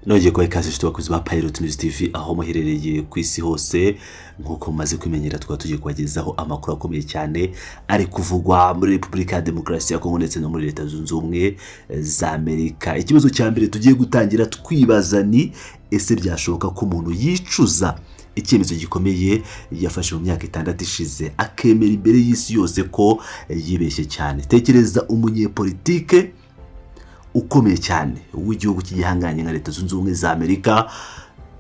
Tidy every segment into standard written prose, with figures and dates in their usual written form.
Nongeye kwa ikaze abakozi ba Pilot News TV aho muherereye ku isi hose nkuko mumaze kwimenyera tugiye kubagezaho amakuru akomeye cyane ari kuvugwa muri Repubulika ya Demokarasi ya Kongo ndetse no muri Leta Zunze Ubumwe za Amerika. Ikibazo cya mbere tugiye gutangira twibaza ni ese byashoboka ko umuntu yicuza icyemezo gikomeye yafashe mu myaka 6 ishize akemera imbere y'isi yose ko yibeshye cyane. Tekereza umunyepolitike ukomeye cyane w'igihugu cy'igihanganye nka Leta Zunze Ubumwe za Amerika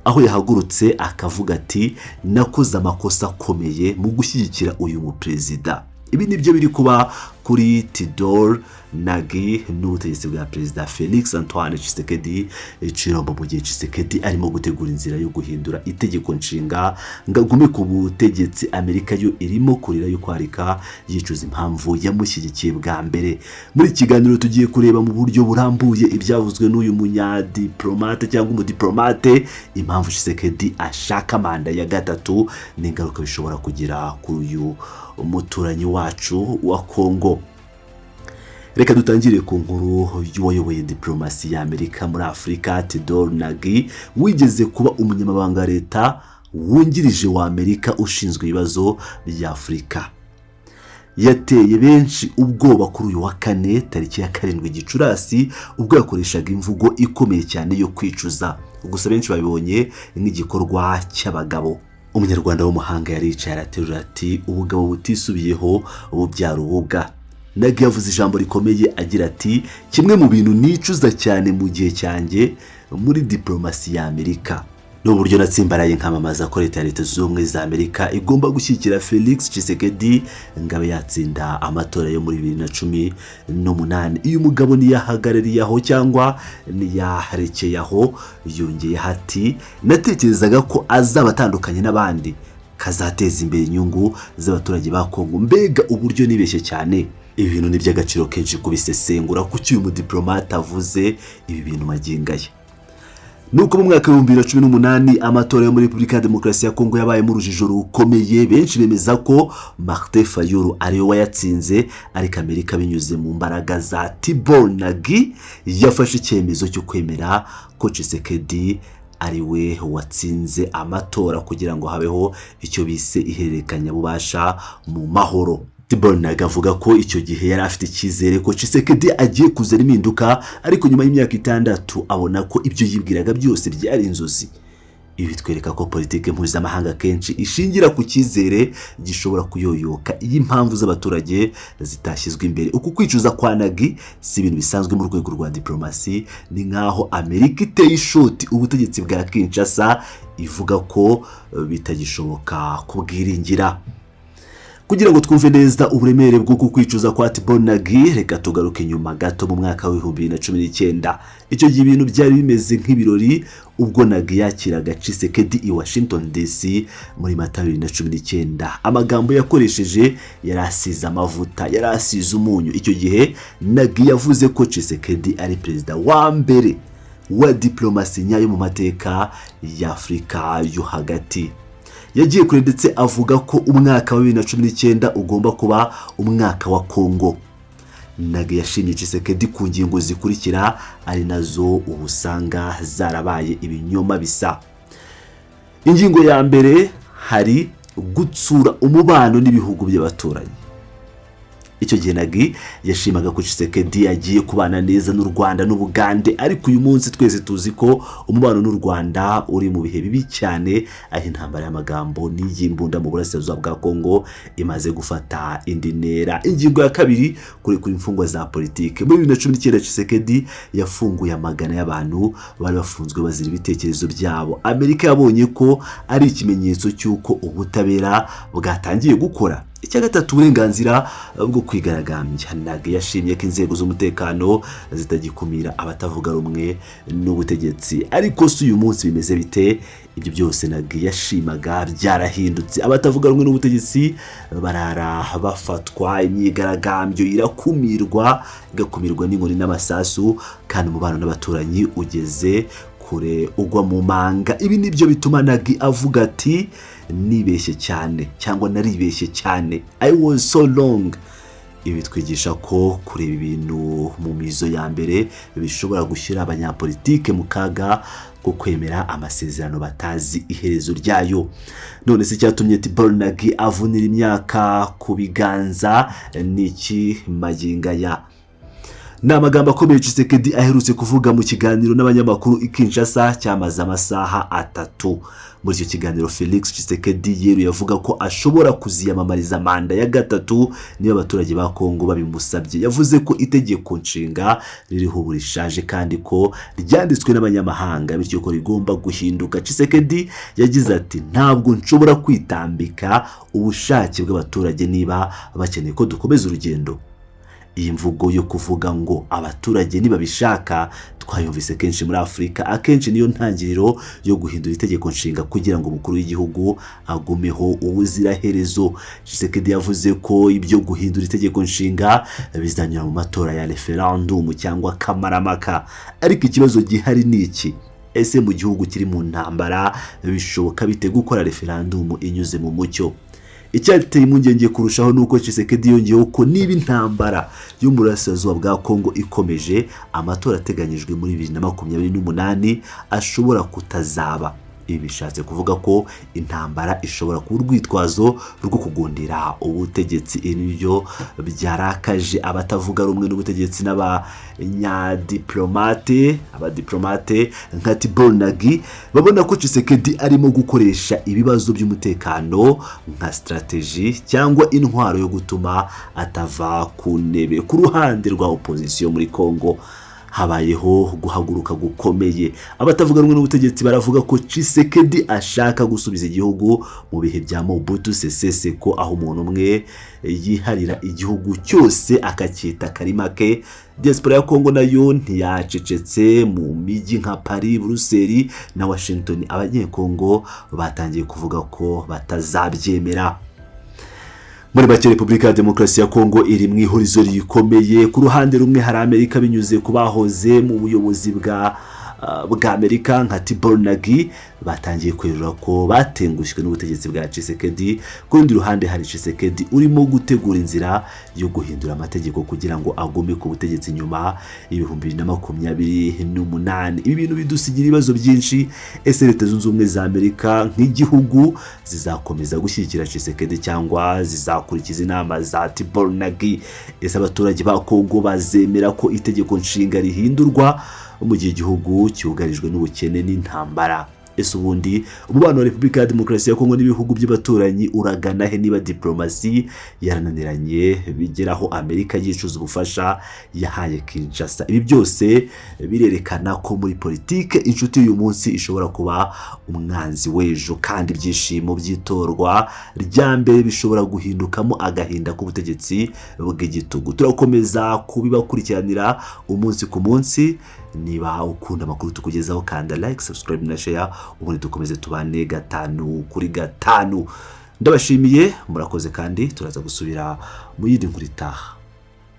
aho yahagurutse akavuga ati nakoze amakosa akomeye mu gushyigikira uyu muperezida. Ibi nibyo biri kuba kuri Tidor Nagi n'ubutegetsi bwa Perezida Felix Antoine Tshisekedi Chirombo mu gihe Tshisekedi arimo gutegura inzira yo guhindura itegeko nshinga ngagume ku butegetsi. Amerika yo irimo kurira yo kwarika yicuza impamvu yamushyigikiye bwa mbere. Muri kiganiro tugiye kureba mu buryo burambuye ibyavuzwe n'uyu munyadiplomate cyangwa umudiplomate, impamvu Tshisekedi ashaka manda ya gatatu n'ingaruka bishobora kugira kuri uyu umuturanyi wacu wa Kongo. Reka dutangire ku nkuru y'uwayoboye diplomasi ya Amerika muri Afrika, Tidor Nagi, wigeze kuba umunyamabanga leta wungirije wa Amerika ushinzwe ibibazo bya Afrika. Yateye benshi ubwoba kuri uyu wa kane tariki ya 7 Gicurasi ubwo yakoreshaga imvugo ikomeye cyane yo kwicuza. Gusa benshi babibonye nk'igikorwa cy'abagabo. Umunyarwanda w'umuhanga yaricaye araterura ati ubugabo butisubiyeho ububyara ububwa. Nagi yavuze ijambo rikomeye agira ati kimwe mu bintu nicuza cyane mu gihe cyanjye muri diplomasi ya Amerika n'uburyo natsimbaraye nkamamaza ko Leta ya Leta Zunze Ubumwe za Amerika igomba gushyigikira Felix Tshisekedi ngabe yatsinda amatora yo muri 2018. Uyu mugabo niyahagarariye aho cyangwa niyaharekeye aho, yongeye hati natekerezaga ko azabatandukanye n'abandi kazateza imbere inyungu z'abaturage ba Kongo. Mbega uburyo nibeshye cyane. Ibi bintu ni by'agaciro kenshi kubisesengura kuki uyu mudiplomate avuze ibi bintu magingaye. Nuko mu mwaka wa 2018 amatora yo muri Repubulika ya Demokarasi ya Kongo yabaye mu rujijo rukomeye. Benshi bemeza ko Martin Fayulu ariwe wayatsinze, ariko Amerika binyuze mu mbaraga za Tidor Nagi yafashe icyemezo cyo kwemera ko Tshisekedi ariwe watsinze amatora kugira ngo habeho icyo bise ihererekanya bubasha mu mahoro. Tidor Nagi avuga ko icyo gihe yari afite icyizere ko Tshisekedi agiye kuzana impinduka, ariko nyuma y'imyaka 6 abona ko ibyo yibwiraga byose byari inzozi. Ibi twereka ko politike mpuzamahanga kenshi ishingira ku cyizere gishobora kuyoyoka iyo impamvu z'abaturage zitashyizwe imbere. Uku kwicuza kwa Nagi si ibintu bisanzwe mu rwego rwa diplomasi. Ni nkaho Amerika iteye ishoti ubutegetsi bwa Kinshasa ivuga ko bitagishoboka kubwiringira. Kugira ngo twumve neza uburemere bwo kukwicuza kwa Tidor Nagi, reka tugaruke nyuma gato mu mwaka wa 2019. Icyo gihe ibintu byari bimeze nk'ibirori ubwo Nagi yakiraga Tshisekedi i Washington DC muri Mata 2019. Amagambo yakoresheje yarasize amavuta, yarasize umunyu. Icyo gihe Nagi yavuze ko Tshisekedi ari perezida wa mbere wa diplomasi nyayo mu mateka ya Afrika yo hagati. Yagiye kure ndetse avuga ko umwaka wa 2019 ugomba kuba umwaka wa Kongo. Nagi yashimye Tshisekedi ku ngingo zikurikira ari nazo ubusanga zarabaye ibinyoma bisa. Ingingo ya mbere hari gutsura umubano n'ibihugu by'abaturanyi. Icyo gihe Nagi yashimaga ko Tshisekedi agiye kubana neza n'u Rwanda n'Ubugande, ariko uyu munsi twese tuzi ko umubano n'u Rwanda uri mu bihe bibi cyane, aho intambara y'amagambo n'iyimbunda mu burasirazuba bwa Kongo imaze gufata indi ntera. Ingingo ya kabiri kuri imfungwa za politike. Muri 2019 Tshisekedi yafunguye amagana y'abantu bari bafunzwe bazira ibitekerezo byabo. Amerika yabonye ko ari ikimenyetso cy'uko ubutabera bwatangiye gukora. Icya gatatu, uburenganzira bwo kwigaragambya. Nagi yashimye ko inzego z'umutekano zitagikumira abatavuga rumwe n'ubutegetsi, ariko si uyu munsi bimeze bite? Ibyo byose Nagi yashimaga byarahindutse. Abatavuga rumwe n'ubutegetsi barara bafatwa, imyigaragambyo irakumirwa, igakumirwa n'inkoni n'amasasu, kandi umubano n'abaturanyi ugeze kure ugwa mu manga. Ibi nibyo bituma Nagi avuga ati nibeshye cyane cyangwa naribeshye cyane. I was so wrong. ibi twigisha ko kureba ibintu mu mizo ya mbere bishobora gushyira abanyapolitike mu kaga ko kwemera amasezerano batazi iherezo ryayo. None se cyatumye Tibornagi avunira imyaka ku biganza n'iki magingaya? Ni amagambo akomeye Tshisekedi aherutse kuvuga mu kiganiro n'abanyamakuru i Kinshasa cyamaze amasaha 3. Muri icyo kiganiro Felix Tshisekedi yeruye avuga ko ashobora kuziyamamariza manda ya 3 niba abaturage ba Kongo babimusabye. Yavuze ko itegeko nshinga ririho burishaje kandi ko ryanditswe n'abanyamahanga bityo ko rigomba guhinduka. Tshisekedi yagize ati ntabwo nshobora kwitambika ubushake bw'abaturage niba bakeneye ko dukomeza urugendo. Iyi mvugo yo kuvuga ngo abaturage niba bishaka twayumvise kenshi muri Afrika, akenshi niyo ntangiriro yo guhindura itegeko nshinga kugira ngo umukuru w'igihugu agumeho ubuziraherezo. Tshisekedi yavuze ko ibyo guhindura itegeko nshinga bizanyura mu matora ya referendum cyangwa kamaramaka. Ariko ikibazo gihari ni iki? Ese mu gihugu kiri mu ntambara bishoboka bite gukora referendum inyuze mu mucyo? Icyateye impungenge kurushaho nuko Tshisekedi yongeyeho ko niba intambara y'umurasirazuba bwa Kongo ikomeje, amatora ateganyijwe muri 2028 ashobora kutazaba. Ibi bishatse kuvuga ko intambara ishobora kuba urwitwazo rwo kugundira ubutegetsi. Ibyo byarakaje abatavuga rumwe n'ubutegetsi abadiplomate nka Tibornagi babona ko Tshisekedi arimo gukoresha ibibazo by'umutekano nka strategy cyangwa intwaro yo gutuma atava ku ntebe. Ku ruhande rwa opposition muri Kongo habayeho guhaguruka gukomeye. Abatavuga rumwe n'ubutegetsi baravuga ko Tshisekedi ashaka gusubiza igihugu mu bihe bya Mobutu Sese Seko, aho umuntu umwe yiharira igihugu cyose akacyita karima ke. Diaspora ya Kongo nayo ntiyacecetse. Mu mijyi nka Paris, Bruxelles na Washington abanyekongo batangiye kuvuga ko batazabyemera. Muri make Repubulika ya Demokarasi ya Kongo iri mu ihurizo rikomeye. Ku ruhande rumwe hari Amerika binyuze kubahoze mu buyobozi bwa Amerika nka Tibornagi batangiye kwerura ko batengushwe n'ubutegetsi bwa Tshisekedi. Ku rundi ruhande hari Tshisekedi urimo gutegura inzira yo guhindura amategeko kugira ngo agume ku butegetsi nyuma y'2028. Ibi bintu bidusigira ibibazo byinshi. Ese Leta Zunze Ubumwe za Amerika nk'igihugu zizakomeza gushyigikira Tshisekedi cyangwa zizakurikiza inama za Tibornagi? Ese abaturage ba Kongo bazemera ko itegeko nshinga rihindurwa mu gihe igihugu cyugarijwe n'ubukene n'intambara? Ese ubundi umubano wa Repubulika ya Demokarasi ya Kongo n'ibihugu by'abaturanyi uragana he niba diplomasi yarananiranye bigeraho Amerika yicuza ubufasha yahaye Kinshasa? Ibi byose birerekana ko muri politike inshuti y'uyu munsi ishobora kuba umwanzi w'ejo, kandi ibyishimo by'itorwa rya mbere bishobora guhindukamo agahinda k'ubutegetsi bw'igitugu. Turakomeza kubibakurikiranira umunsi ku munsi. Niba ukunda amakuru tukugezaho kanda like, subscribe na share, ubundi dukomeze tubane 5 kuri 5. Ndabashimiye, murakoze kandi turaza gusubira mu yindi nkuru itaha.